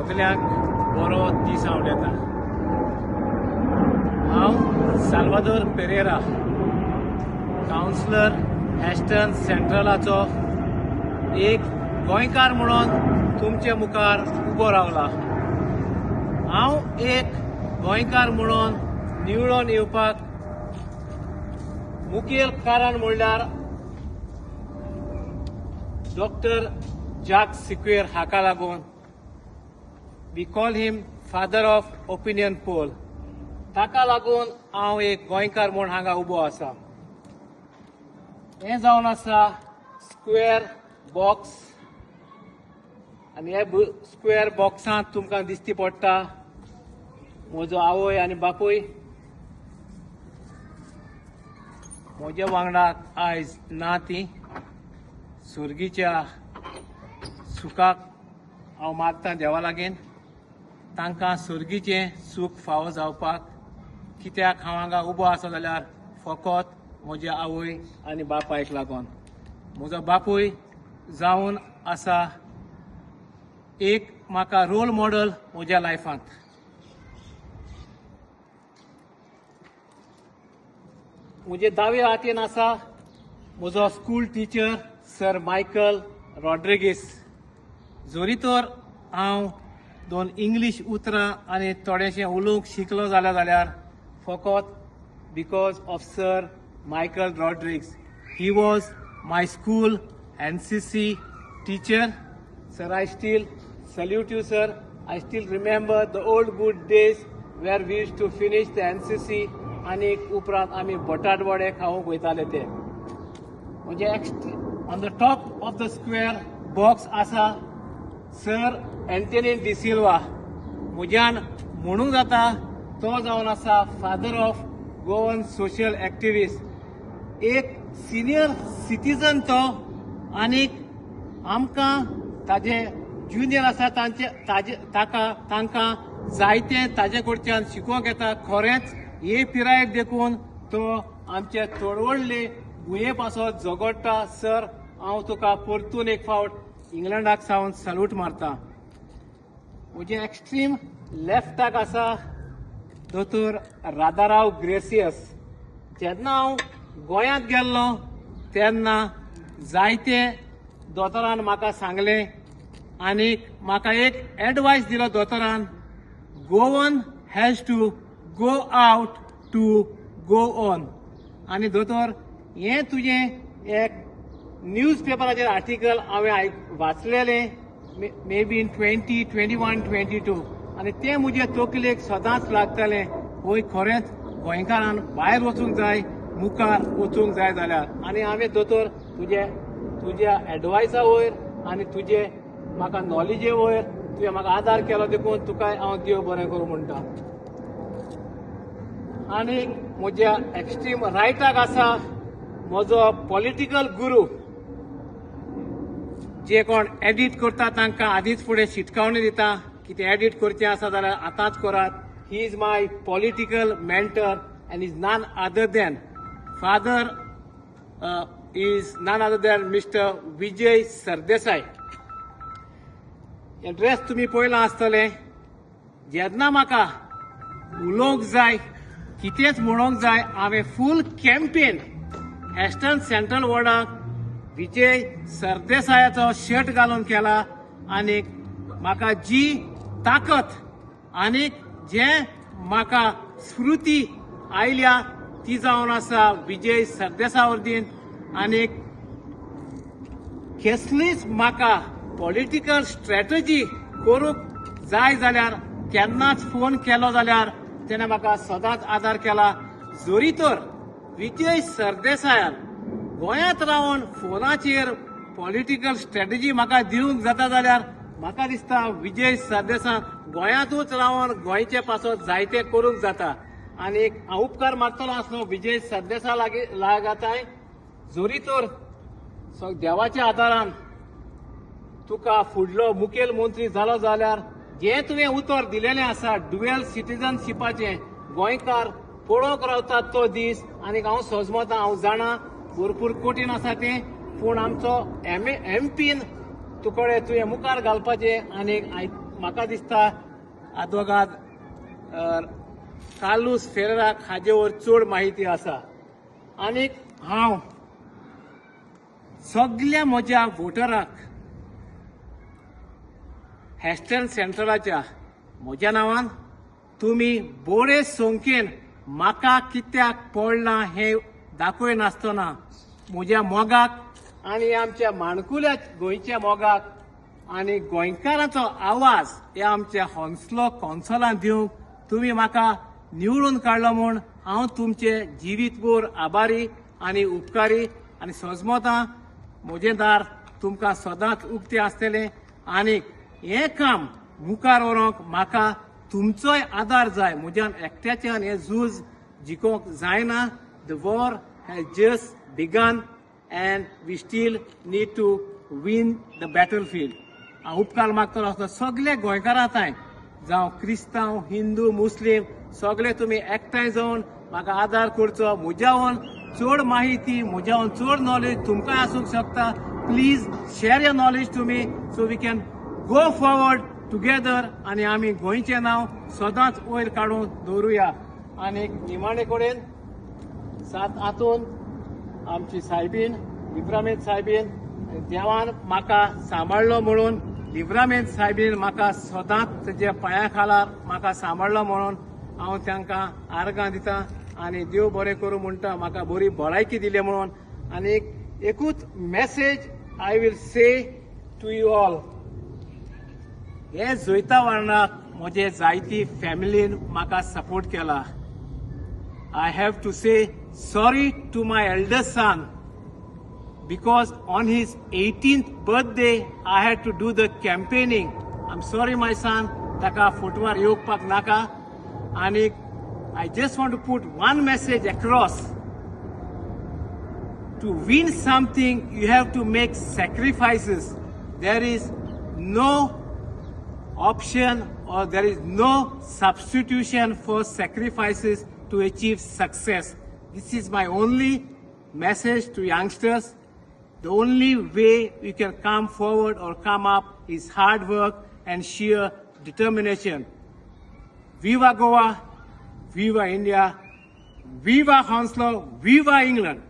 सगळ्यांक बरो दीस हांव येता। हांव साल्वादोर पेरेरा, कावन्सिलर एस्टर्न सेंट्रलाचो एक गोंयकार म्हणून तुमचे मुखार उबो रावला। हांव एक गोंयकार म्हणून निवडून येवपाक मुखेल कारण म्हणल्यार डॉक्टर जॅक सिक्वेर हाका लागून we call him father of opinion poll. ताका लागून हांव एक गोंयकार म्हूण हांगा उबो आसा। हें जावन आसा स्क्वेअर बॉक्स आनी हे स्क्वेअर बॉक्सांत तुमकां दिश्टी पडटा म्हजो आवय आनी बापूय। म्हज्या वांगडा आयज ना ती, सुर्गीच्या सुखाक हांव मागतां देवा लागीं तांकां सुर्गीचें सूख फावो जावपाक। कित्याक हांव हांगा उबो आसा जाल्यार फकत म्हज्या आवय आनी बापायक लागून। म्हजो बापूय जावन आसा एक म्हाका रोल मॉडेल म्हज्या लायफांत। म्हजे दावे हातीन आसा म्हजो school teacher sir Michael Rodrigues. जोरी तर हांव 2 इंग्लीश उतरां आनी थोडेशें उलोवंक शिकलो जाल्यार फकत because of sir Michael Rodrigues. He was my school NCC teacher. Sir, I still salute you, sir. I still remember the old good days where we used to finish the NCC आणि उपरांत आमी बटाट वडे खावंक वयताले ते। म्हणजे on the top of the square box आसा सर एंटनी डिसिल्वा। म्हज्यान म्हणूंक जाता तो जावन आसा father of Goan social activist. एक सिनियर सिटीजन तो आनीक आमकां ताजे ज्युनियर आसा तांकां जायते ताजे कडच्यान शिकोवंक येता। खरेंच हे पिरायेक देखून तो आमचे चडवडले भुये पासत झगडटा। सर, हांव तुका परतून एक फावट इंग्लंडाक सावन सल्यूट मारता। म्हजे एक्स्ट्रीम लेफ्टाक आसा दोतोर राधाराव ग्रेसियस। जेन्ना हांव गोंयांत गेल्लो तेन्ना जायते दोतोरान म्हाका सांगलें आनीक म्हाका एक एडवायस दिलो दोतोरान, Goan has to go out to go on. आनी दोतोर हें तुजें एक न्यूज पेपराचेर आर्टिकल हांवें वाचलेलें मे बी इन 2021-22 आनी तें म्हजे तकलेक सदांच लागतालें। होय, खरेंच गोंयकारान भायर वचूंक जाय, मुखार वचूंक जाय जाल्यार। आनी हांवें दोतोर तुज्या एडवायसा वयर आनी तुजे म्हाका नॉलेजे वयर तुवें म्हाका आदार केलो देखून तुकाय हांव देव बरें करूं म्हणटा। आनी म्हज्या एक्स्ट्रीम रायटाक आसा म्हजो पॉलिटिकल गुरू। जे कोण एडिट करता तांकां आदींच फुडें शिटकावणी दिता की तें एडिट करचें आसा जाल्यार आतांच करात। He is my political mentor and is none other than father is none other than Mr. Vijay Sardesai. Address तुम्ही पळयलां आसतलें। जेन्ना म्हाका उलोवंक जाय, कितेंच म्हणूंक जाय, हांवें फूल कॅम्पेन एस्टर्न सेंट्रल वॉर्डाक विजय सरदेसायाचो शर्ट घालून केला। आनीक म्हाका जी ताकद आनीक जें म्हाका स्फूर्ती आयल्या ती जावन आसा विजय सरदेसाय वरवीं। आनीक कसलीच म्हाका पॉलिटिकल स्ट्रॅटजी करूंक जाय जाल्यार केन्नाच फोन केलो जाल्यार तेणें म्हाका सदांच आदार केला। जोरी तर विजय सरदेसायान गोंयांत रावन फोनाचेर पॉलिटिकल स्ट्रॅटजी म्हाका दिवंक जाता जाल्यार म्हाका दिसता विजय सरदेसाय गोंयांतूच रावन गोंयचे पासत जायते करूंक जाता। आनीक हांव उपकार मागतलो आसलो विजय सरदेसाय लागताय। जोरी तर देवाच्या आदारान तुका फुडलो मुखेल मंत्री जालो जाल्यार जें तुवें उतर दिलेलें आसा ड्युएल सिटीजनशिपाचें, गोंयकार पळोवंक रावतात तो दीस। आनीक हांव सोजमतां, हांव जाणा भरपूर कठीण आसा तें, पूण आमचो MP तुकडे तुवें मुखार घालपाचें। आनीक म्हाका दिसता आदवोगाद कार्लोस फेरेराक हाजे वर चड माहिती आसा. आनीक हांव सगळ्या म्हज्या वोटरांक हॅस्टन सेंट्रलाच्या म्हज्या नांवान तुमी बरे संख्येन म्हाका कित्याक पडला हें दाखय नासतना म्हज्या मोगाक आनी आमच्या माणकुल्या गोंयच्या मोगाक आनी गोंयकारांचो आवाज हे आमच्या हॉन्सलो कौन्सिलांत दिवंक तुमी म्हाका निवडून काडलो म्हूण हांव तुमचे जिवीतभर आभारी आनी उपकारी आनी सजमतां म्हजें दार तुमकां सदांच उक्तें आसतलें. आनीक हें काम मुखार व्हरोंक म्हाका तुमचोय आदार जाय. म्हज्यान एकट्याच्यान हें झूज जिखोवंक जायना. The war has just began and we still need to win the battlefield. हांव उपकार मागतलो सगळे गोंयकारांताय जावं क्रिस्तांव हिंदू मुस्लीम सगळे तुमी एकठांय जावन म्हाका आदार करचो. म्हज्यावन चड माहिती म्हज्यावन चड नॉलेज तुमकांय आसूंक शकता. Please share your knowledge to me so we can go forward together आनी आमी गोंयचें नांव सदांच वयर काडून दवरुया. आनी निमाणे कडेन सात हातून आमची सायबीण लिब्रामेंत सायबीण देवान म्हाका सांबाळलो म्हणून लिब्रामेंत सायबीन म्हाका सदांच तेज्या पांया खाला म्हाका सांबाळलो म्हणून हांव तांकां आर्गां दितां आनी देव बरें करूं म्हणटा. म्हाका बरी भलायकी दिली म्हणून. आनी एकूच message I will say to you all. हे जैता वारणाक म्हजे जायती फॅमिलीन म्हाका सपोर्ट केला. I have to say sorry to my eldest son because on his 18th birthday I had to do the campaigning. I'm sorry my son, taka footwar yokpak naka. And I just want to put one message across. To win something you have to make sacrifices. There is no option or there is no substitution for sacrifices to achieve success. This is my only message to youngsters. The only way we can come forward or come up is hard work and sheer determination. Viva Goa, Viva India, Viva Hounslow, Viva England.